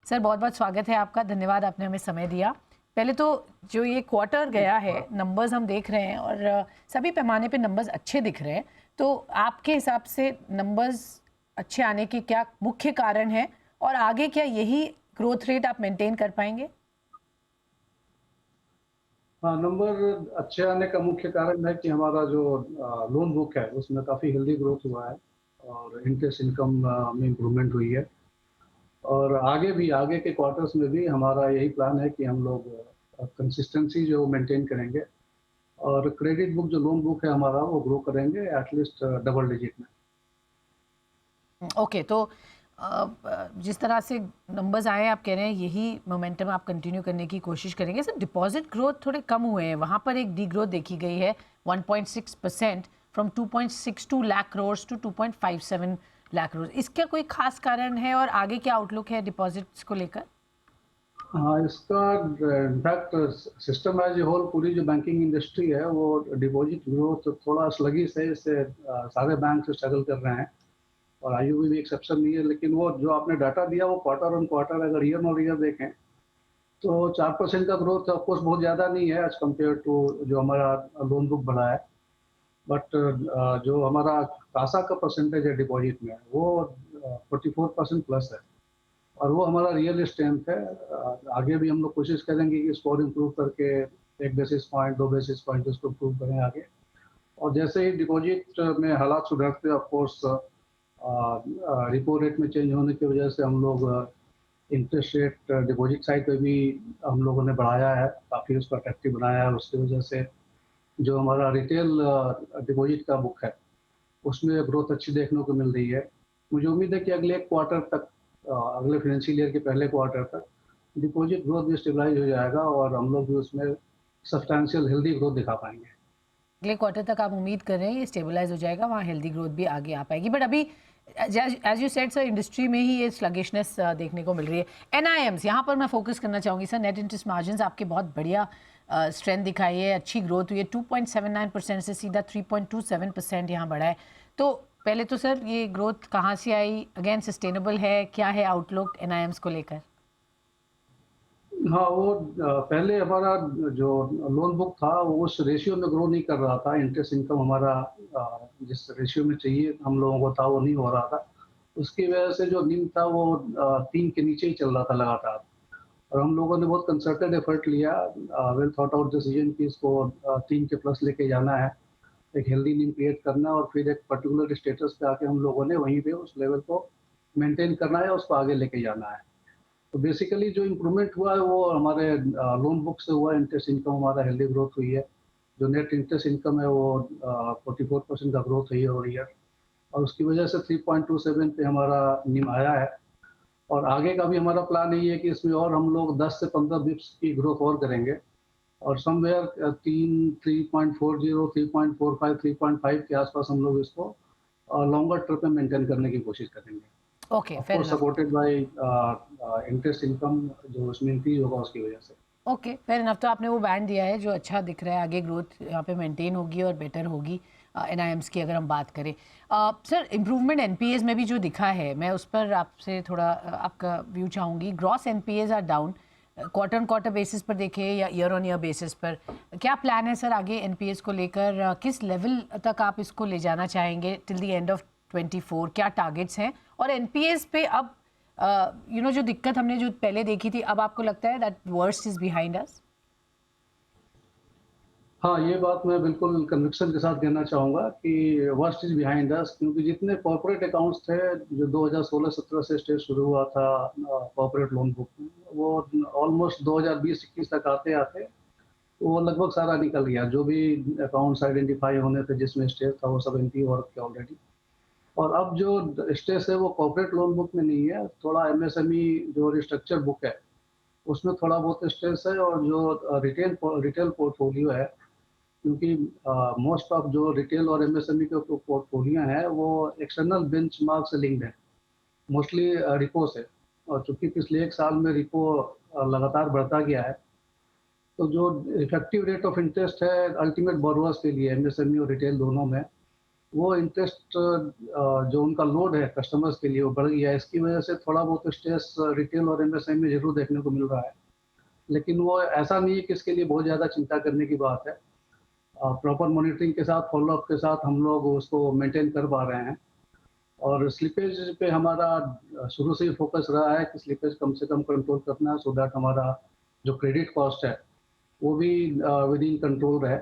Sir बहुत बहुत स्वागत है आपका, धन्यवाद आपने हमें समय दिया। पहले तो जो ये क्वार्टर गया है, नंबर्स हम देख रहे हैं और सभी पैमाने पे नंबर्स अच्छे दिख रहे हैं। तो आपके हिसाब से नंबर्स अच्छे आने के क्या मुख्य कारण है और आगे क्या यही ग्रोथ रेट आप मेंटेन कर पाएंगे? हाँ, नंबर अच्छे आने का मुख्य कारण है कि हमारा जो लोन बुक है उसमें काफ़ी हेल्दी ग्रोथ हुआ है और इंटरेस्ट इनकम में इम्प्रूवमेंट हुई है। और आगे के क्वार्टर्स में भी हमारा यही प्लान है कि हम लोग कंसिस्टेंसी जो मेंटेन करेंगे और क्रेडिट बुक जो लोन बुक है हमारा वो ग्रो करेंगे एटलीस्ट डबल डिजिट में। ओके, तो जिस तरह से नंबर्स आए आप कह रहे हैं यही मोमेंटम आप कंटिन्यू करने की कोशिश करेंगे। सर डिपॉजिट ग्रोथ थोड़े कम हुए हैं, वहाँ पर एक डी ग्रोथ देखी गई है 1.6% फ्रॉम 2.62 लाख करोड़ टू 2.57 लाख करोड़। इसका कोई खास कारण है और आगे क्या आउटलुक है डिपॉजिट्स को लेकर? हाँ, इसका in fact system as a whole पूरी जो बैंकिंग इंडस्ट्री है वो डिपॉजिट ग्रोथ थोड़ा स्लगिश है। इससे सारे बैंक स्ट्रगल कर रहे हैं और आईयूबी भी एक्सेप्शन नहीं है। लेकिन वो जो आपने डाटा दिया वो क्वार्टर ऑन क्वार्टर अगर ईयर ऑन ईयर देखें तो 4% का ग्रोथ ऑफकोर्स बहुत ज़्यादा नहीं है एज कम्पेयर टू जो हमारा लोन बुक बढ़ा है। बट जो हमारा कासा का परसेंटेज है डिपॉजिट में वो 44% प्लस है और वो हमारा रियल स्ट्रेंथ है। आगे भी हम लोग कोशिश करेंगे कि स्कोर इम्प्रूव करके 1 बेसिस पॉइंट 2 बेसिस पॉइंट इसको इम्प्रूव करें आगे। और जैसे ही डिपॉजिट में हालात सुधरते ऑफकोर्स रिपो रेट में चेंज होने की वजह से हम लोग इंटरेस्ट रेट डिपॉजिट साइड पे भी हम लोगों ने बढ़ाया है, काफ़ी उसको अट्रैक्टिव बनाया है। उसकी वजह से जो हमारा रिटेल डिपॉजिट का बुक है उसमें ग्रोथ अच्छी देखने को मिल रही है। मुझे उम्मीद है कि अगले एक क्वार्टर तक अगले फाइनेंशियल ईयर के पहले क्वार्टर तक डिपॉजिट ग्रोथ भी स्टेबलाइज हो जाएगा और हम लोग भी उसमें सब्सटैंशियल हेल्दी ग्रोथ दिखा पाएंगे। अगले क्वार्टर तक आप उम्मीद कर रहे हैं ये स्टेबलाइज हो जाएगा, वहाँ हेल्दी ग्रोथ भी आगे आ पाएगी। बट अभी as you said sir, industry में ही ये स्लगिशनेस देखने को मिल रही है। एनआईएम्स यहाँ पर मैं फोकस करना चाहूँगी सर। नेट इंटरेस्ट मार्जिन आपके बहुत बढ़िया स्ट्रेंथ दिखाई है, अच्छी ग्रोथ हुई है, 2.79% से सीधा 3.27% यहाँ बढ़ा है। तो पहले तो सर ये ग्रोथ कहाँ से आई, अगेन सस्टेनेबल है, क्या है आउटलुक एनआईएम्स को लेकर? हाँ, वो पहले हमारा जो लोन बुक था वो उस रेशियो में ग्रो नहीं कर रहा था। इंटरेस्ट इनकम हमारा जिस रेशियो में चाहिए हम लोगों को था वो नहीं हो रहा था। उसकी वजह से जो निम था वो 3 के नीचे ही चल रहा था लगातार। और हम लोगों ने बहुत कंसर्टेड एफर्ट लिया, वेल थॉट आउट डिसीजन कि इसको 3 के प्लस लेके जाना है, एक हेल्दी निम क्रिएट करना है और फिर एक पर्टिकुलर स्टेटस पे आके हम लोगों ने वहीं पे उस लेवल को मेंटेन करना है, उसको आगे लेके जाना है। तो बेसिकली जो इम्प्रूवमेंट हुआ है वो हमारे लोन बुक से हुआ। इंटरेस्ट इनकम हमारा हेल्दी ग्रोथ हुई है। जो नेट इंटरेस्ट इनकम है वो 44% का ग्रोथ है ईयर ईयर और उसकी वजह से 3.27 पे हमारा निम आया है। और आगे का भी हमारा प्लान यही है कि इसमें और हम लोग 10 से 15 बिप्स की ग्रोथ और करेंगे और समवेयर 3.40 3.45 3.5 के आसपास हम लोग इसको लॉन्गर टर्म में मेंटेन करने की कोशिश करेंगे। Okay, of fair course enough. Supported by interest income जो उसमें इंक्रीज होगा उसकी वजह से। Okay, fair enough. तो आपने वो बैंड दिया है जो अच्छा दिख रहा है, आगे ग्रोथ यहाँ पे मेंटेन होगी और बेटर होगी एनआईएम्स की अगर हम बात करें। सर इम्प्रूवमेंट एनपीएस में भी जो दिखा है, मैं उस पर आपसे थोड़ा आपका व्यू चाहूँगी। Gross NPAs are down, quarter on quarter basis पर देखें या ईयर ऑन ईयर बेसिस पर। क्या प्लान है सर आगे एनपीएस को लेकर? किस लेवल तक आप इसको ले जाना चाहेंगे टिल द एंड ऑफ 24? क्या टारगेट्स हैं? और एनपीएस पे अब जो दिक्कत हमने जो पहले देखी थी, अब आपको लगता है that worst is behind us? हाँ, ये बात मैं बिल्कुल कन्विक्शन के साथ कहना चाहूँगा कि वर्स्ट इज़ बिहाइंड अस, क्योंकि जितने कॉर्पोरेट अकाउंट्स थे जो 2016-17 से स्टेज शुरू हुआ था कॉर्पोरेट लोन बुक में, वो ऑलमोस्ट 2020-21 तक आते-आते वो लगभग सारा निकल गया। जो भी अकाउंट्स आइडेंटिफाई होने थे जिसमें स्टेज था वो सब एनपी हो रखे ऑलरेडी। और अब जो स्टेज है वो कॉर्पोरेट लोन बुक में नहीं है, थोड़ा एमएसएमई जो रिस्ट्रक्चर बुक है उसमें थोड़ा बहुत स्ट्रेस है। और जो रिटेल पोर्टफोलियो है, क्योंकि मोस्ट ऑफ जो रिटेल और एमएसएमई के पोर्टफोलियो हैं वो एक्सटर्नल बेंचमार्क से लिंक्ड है, मोस्टली रिपो से। और चूंकि पिछले एक साल में रिपो लगातार बढ़ता गया है तो जो इफेक्टिव रेट ऑफ इंटरेस्ट है अल्टीमेट बोरोवर्स के लिए एमएसएमई और रिटेल दोनों में वो इंटरेस्ट जो उनका लोड है कस्टमर्स के लिए वो बढ़ गया है। इसकी वजह से थोड़ा बहुत स्ट्रेस रिटेल और एमएसएमई में जरूर देखने को मिल रहा है, लेकिन वो ऐसा नहीं है कि इसके लिए बहुत ज़्यादा चिंता करने की बात है। प्रॉपर मॉनिटरिंग के साथ, फॉलोअप के साथ हम लोग उसको मेंटेन कर पा रहे हैं। और स्लिपेज पे हमारा शुरू से ही फोकस रहा है कि स्लिपेज कम से कम कंट्रोल करना है, सो दैट हमारा जो क्रेडिट कॉस्ट है वो भी विद इन कंट्रोल रहे।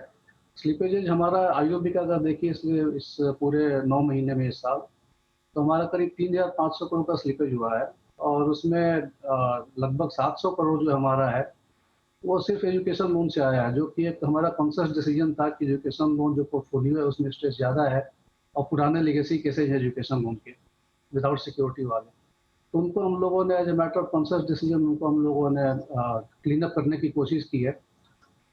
स्लिपेजेज हमारा आईओबी का अगर देखिए इसलिए इस पूरे 9 महीने में इस साल, तो हमारा करीब 3,500 करोड़ का स्लिपेज हुआ है। और उसमें लगभग 700 करोड़ जो हमारा है वो सिर्फ एजुकेशन लोन से आया है, जो कि एक हमारा कॉन्शियस डिसीजन था कि एजुकेशन लोन जो पोर्टफोलियो है उसमें स्ट्रेस ज़्यादा है और पुराने लेगेसी केसेज हैं एजुकेशन लोन के विदाउट सिक्योरिटी वाले, तो उनको हम लोगों ने as a matter of conscious decision उनको हम लोगों ने क्लीन अप करने की कोशिश की है।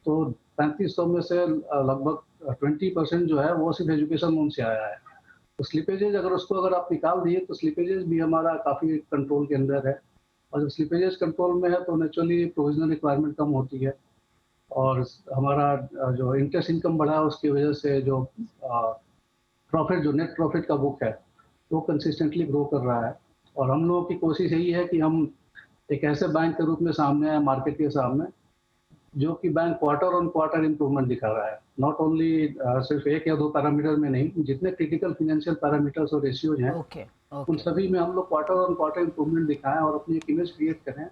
तो 3500 में से लगभग 20% जो है वो सिर्फ एजुकेशन लोन से आया है। तो स्लिपेजेज अगर आप निकाल दिए तो स्लिपेजेज भी हमारा काफ़ी कंट्रोल के अंदर है। और जब स्लिपेजेस कंट्रोल में है तो नेचुरली प्रोविजनल रिक्वायरमेंट कम होती है। और हमारा जो इंटरेस्ट इनकम बढ़ा है उसकी वजह से जो प्रॉफिट, जो नेट प्रॉफिट का बुक है वो कंसिस्टेंटली ग्रो कर रहा है। और हम लोगों की कोशिश यही है कि हम एक ऐसे बैंक के रूप में सामने आए मार्केट के सामने, जो कि bank quarter on quarter improvement दिखा रहा है। नॉट ओनली सिर्फ एक या दो पैरामीटर में नहीं, जितने क्रिटिकल फाइनेंशियल पैरामीटर्स और रेशियोज हैं ओके उन ओके सभी में हम लोग क्वार्टर ऑन क्वार्टर इंप्रूवमेंट दिखाएं और अपनी एक इमेज क्रिएट करें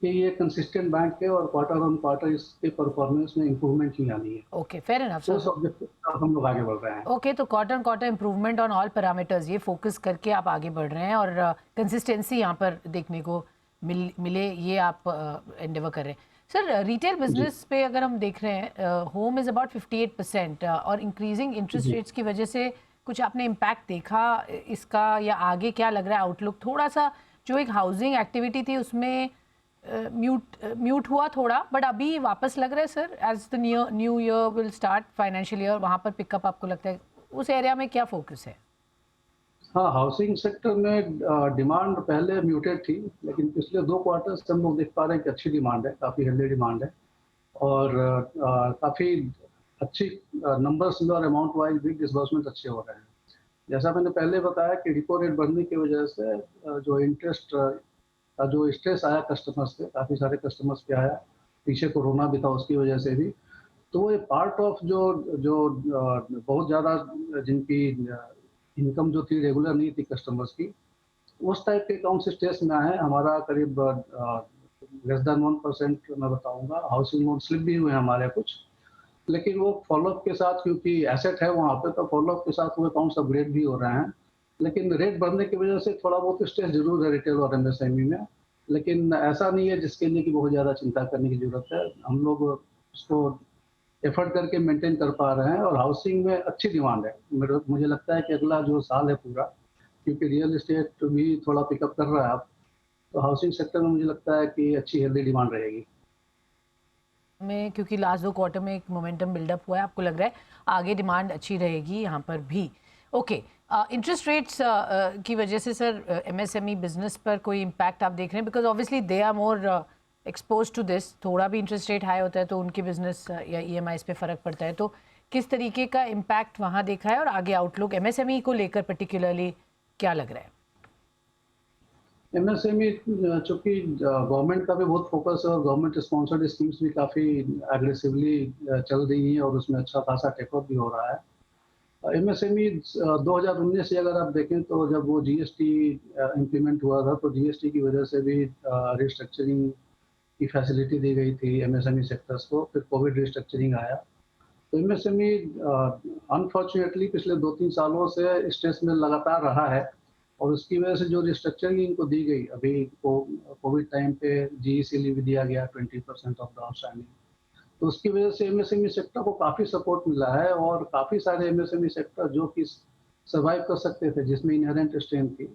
कि ये कंसिस्टेंट बैंक है और क्वार्टर ऑन क्वार्टर इसके परफॉर्मेंस में इंप्रूवमेंट ही आनी है। ओके फेयर इनफ तो सर। उस ऑब्जेक्टिव के साथ हम लोग आगे बढ़ रहे हैं। ओके तो quarter improvement on all parameters ये फोकस करके आप आगे बढ़ रहे हैं और कंसिस्टेंसी यहाँ पर देखने को मिले ये आप एंडेवर कर रहे हैं। सर रिटेल जी बिजनेस पे अगर हम देख रहे हैं होम इज़ अबाउट 58% और इंक्रीजिंग इंटरेस्ट जी रेट्स की वजह से कुछ आपने इम्पैक्ट देखा इसका, या आगे क्या लग रहा है आउटलुक? थोड़ा सा जो एक हाउसिंग एक्टिविटी थी उसमें म्यूट हुआ थोड़ा, बट अभी वापस लग रहा है sir as the new year will start financial year, वहाँ पर पिकअप आपको लगता है? उस एरिया में क्या फोकस है? हाँ, हाउसिंग सेक्टर में डिमांड पहले म्यूटेड थी, लेकिन पिछले 2 क्वार्टर से हम लोग देख पा रहे हैं कि अच्छी डिमांड है, काफ़ी हेल्दी डिमांड है। और काफ़ी अच्छी नंबर्स में और अमाउंट वाइज भी डिसबर्समेंट अच्छे हो रहे हैं। जैसा मैंने पहले बताया कि रिपो रेट बढ़ने की वजह से जो इंटरेस्ट का जो स्ट्रेस आया कस्टमर्स पे, काफ़ी सारे कस्टमर्स पे आया। पीछे कोरोना भी था उसकी वजह से भी। तो वो ये पार्ट ऑफ जो जो बहुत ज़्यादा जिनकी इनकम जो थी रेगुलर नहीं थी कस्टमर्स की, उस टाइप के अकाउंट स्ट्रेस में आए। हमारा करीब लेस देन 1% मैं बताऊंगा हाउसिंग लोन स्लिप भी हुए हमारे कुछ, लेकिन वो फॉलोअप के साथ, क्योंकि एसेट है वहाँ पे, तो फॉलोअप के साथ वो अकाउंट्स अपग्रेड भी हो रहे हैं। लेकिन रेट बढ़ने की वजह से थोड़ा बहुत स्ट्रेस जरूर है रिटेल और एमएसएमई में, लेकिन ऐसा नहीं है जिसके लिए कि बहुत ज़्यादा चिंता करने की जरूरत है। हम लोग उसको एफर्ट करके मेंटेन कर पा रहे हैं और हाउसिंग में अच्छी डिमांड है। मुझे लगता है कि अगला जो साल है पूरा, क्योंकि रियल एस्टेट भी थोड़ा पिकअप कर रहा है अब, तो हाउसिंग सेक्टर में मुझे लगता है कि अच्छी हेल्दी डिमांड रहेगी। में क्योंकि लास्ट 2 क्वार्टर में एक मोमेंटम बिल्डअप हुआ है, आपको लग रहा है आगे डिमांड अच्छी रहेगी यहाँ पर भी? ओके इंटरेस्ट रेट्स की वजह से सर एमएसएमई बिजनेस पर कोई इम्पैक्ट आप देख रहे हैं? Because obviously they are more expose to this, थोड़ा भी इंटरेस्ट रेट हाई होता है तो उनके बिजनेस या ईएमआईज पे फ़र्क पड़ता है, तो किस तरीके का इम्पैक्ट वहाँ देखा है और आगे आउटलुक एमएसएमई को लेकर पर्टिकुलरली क्या लग रहा है? एमएसएमई चूंकि गवर्नमेंट का भी बहुत फोकस है और गवर्नमेंट स्पॉन्सर्ड स्कीम्स भी काफ़ी एग्रेसिवली चल रही हैं और उसमें अच्छा खासा टेकअप भी हो रहा है। एमएसएमई 2019 से अगर आप देखें तो जब वो जीएसटी इम्प्लीमेंट हुआ था तो जीएसटी की वजह से भी रिस्ट्रक्चरिंग की फैसिलिटी दी गई थी एमएसएमई सेक्टर्स को। फिर कोविड रिस्ट्रक्चरिंग आया, तो एमएसएमई अनफॉर्चुनेटली पिछले 2-3 सालों से स्ट्रेस में लगातार रहा है। और उसकी वजह से जो रिस्ट्रक्चरिंग इनको दी गई अभी कोविड टाइम पे, जीईसी लीव दिया गया 20% ऑफ द आउटस्टैंडिंग, तो उसकी वजह से एमएसएमई सेक्टर को काफ़ी सपोर्ट मिला है। और काफ़ी सारे एमएसएमई सेक्टर जो कि सर्वाइव कर सकते थे, जिसमें इनहेरेंट स्ट्रेंथ थी,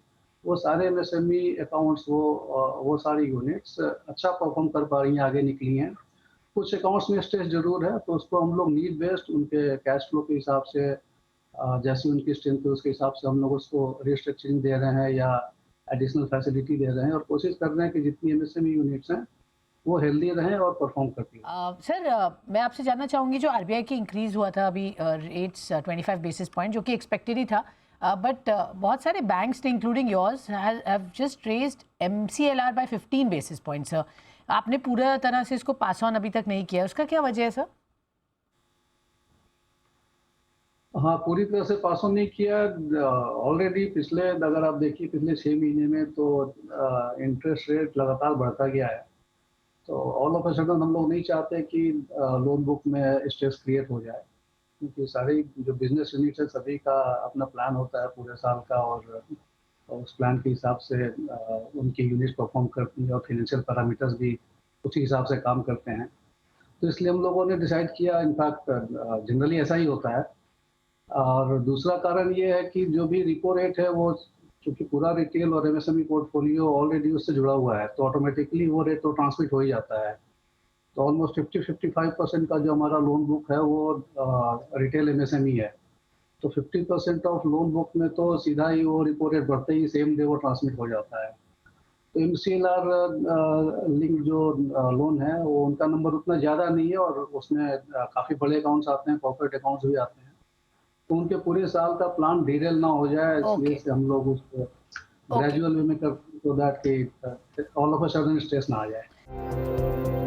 वो सारे एमएसएमई अकाउंट्स, वो सारी यूनिट्स अच्छा परफॉर्म कर पा रही हैं, आगे निकली हैं। कुछ अकाउंट्स में स्ट्रेस जरूर है, तो उसको हम लोग नीड बेस्ड उनके कैश फ्लो के हिसाब से, जैसी उनकी स्ट्रेंथ है उसके हिसाब से हम लोग उसको रिस्ट्रक्चरिंग दे रहे हैं या एडिशनल फैसिलिटी दे रहे हैं। और कोशिश कर रहे हैं कि जितनी एमएसएमई यूनिट्स हैं वो हेल्दी रहें और परफॉर्म करती रहें। सर मैं आपसे जानना चाहूँगी जो आरबीआई की इंक्रीज हुआ था अभी रेट्स 25 बेसिस पॉइंट जो कि एक्सपेक्टेड ही था बट बहुत सारे बैंक्स ने including yours have just raised MCLR by 15 basis point sir. आपने पूरा तरह से इसको पास ऑन अभी तक नहीं किया, उसका क्या वजह है सर? हाँ, पूरी तरह से पास ऑन नहीं किया। ऑलरेडी पिछले, अगर आप देखिए पिछले 6 महीने में तो इंटरेस्ट रेट लगातार बढ़ता गया है। तो ऑल ऑफ अ सडन हम लोग नहीं चाहते कि लोन बुक में स्ट्रेस क्रिएट हो जाए, क्योंकि सारी जो बिजनेस यूनिट है सभी का अपना प्लान होता है पूरे साल का, और उस प्लान के हिसाब से उनकी यूनिट परफॉर्म करती है और फाइनेंशियल पैरामीटर्स भी उसी हिसाब से काम करते हैं। तो इसलिए हम लोगों ने डिसाइड किया, इनफैक्ट जनरली ऐसा ही होता है। और दूसरा कारण ये है कि जो भी रिपो रेट है वो, क्योंकि पूरा रिटेल और एमएसएमई पोर्टफोलियो ऑलरेडी उससे जुड़ा हुआ है, तो ऑटोमेटिकली वो रेट तो ट्रांसमिट हो ही जाता है। तो ऑलमोस्ट 50-55% का जो हमारा लोन बुक है वो रिटेल एमएसएमई है। तो 50% ऑफ लोन बुक में तो सीधा ही वो रिपो रेट बढ़ते ही सेम डे वो ट्रांसमिट हो जाता है। तो एमसीएलआर लिंक जो लोन है वो उनका नंबर उतना ज़्यादा नहीं है, और उसमें काफ़ी बड़े अकाउंट्स आते हैं, कॉर्पोरेट अकाउंट्स भी आते हैं। तो उनके पूरे साल का प्लान डिरेल ना हो जाए, इसलिए ओके से हम लोग उसको ओके ग्रेजुअल वे में करते हैं, सो दैट कि all of a sudden stress ना आ जाए।